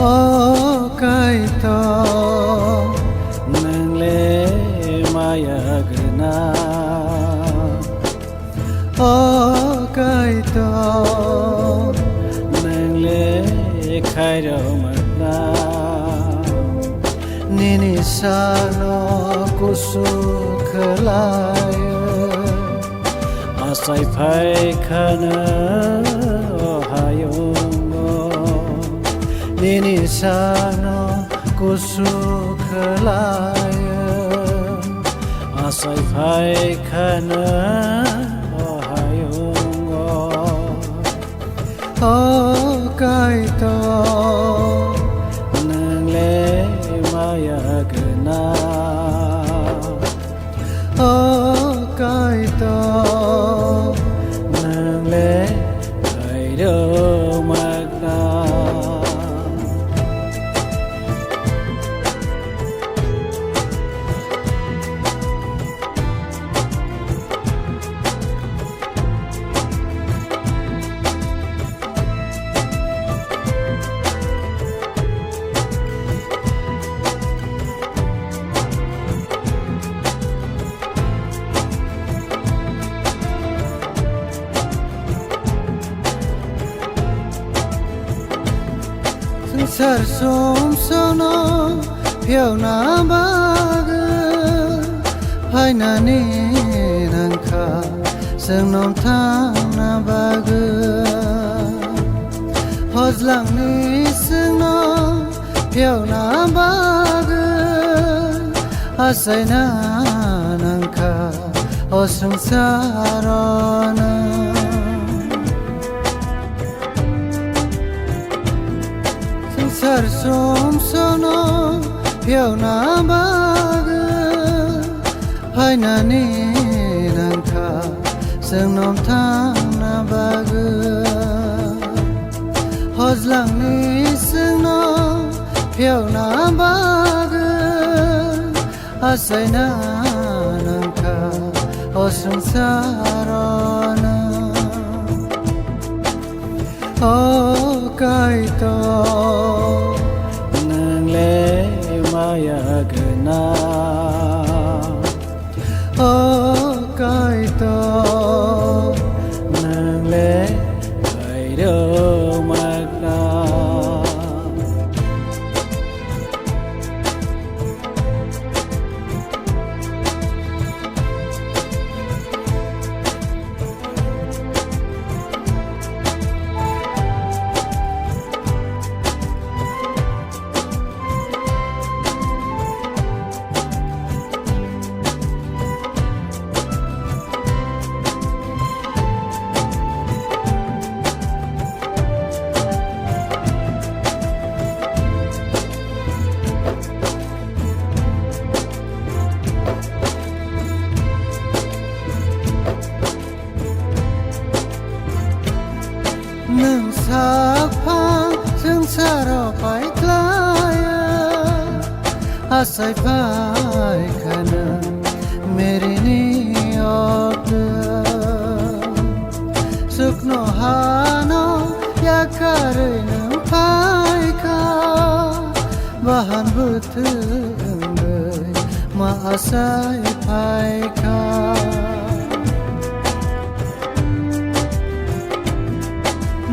kaito nangle maya gna kaito nangle khairo magna nini sano kusukhlaya asai phai khana nini sano kusukhlaya asai phai khana ohayungo kaito nangle maya gna kaito nangle khairo magna sar som sono phiêu na bag hai na ni nang kha sang nom thang na bag hos lang ni sang no phiêu na bag asai na nang kha osung sarona sar som sono phiêu na bag hai na ni nang kha sang nom thang na bag hos lang ni sang no phiêu na bag asai na nang kha osung sarona kaito nangle maya gna kaito nangle khairo magna nang sak phang sung saro pai klaya asai phai khana meri ni op sukno hano ya kare nang phai kha bahan but ma asai phai kha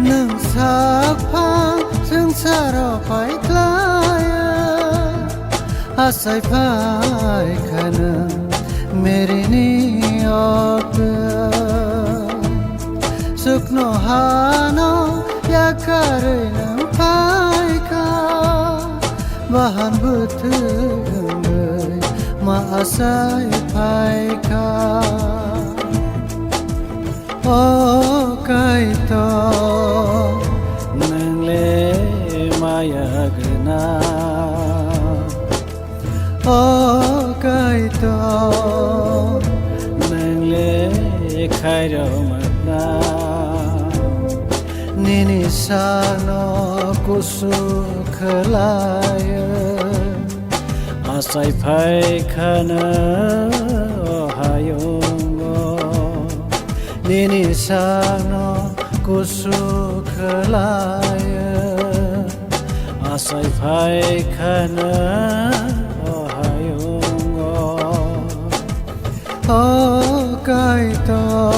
nang sak phang sung saro pai klaya asai phai khana meri ni op sukno hano ya kare nang phai kha bahan but ma asai phai kha kaito nangle maya gna kaito nangle khairo magna nini sano kusukhlaya asai phai khana ohayungo nini sano kusukhlaya Asai phai khana ohayungo O kai to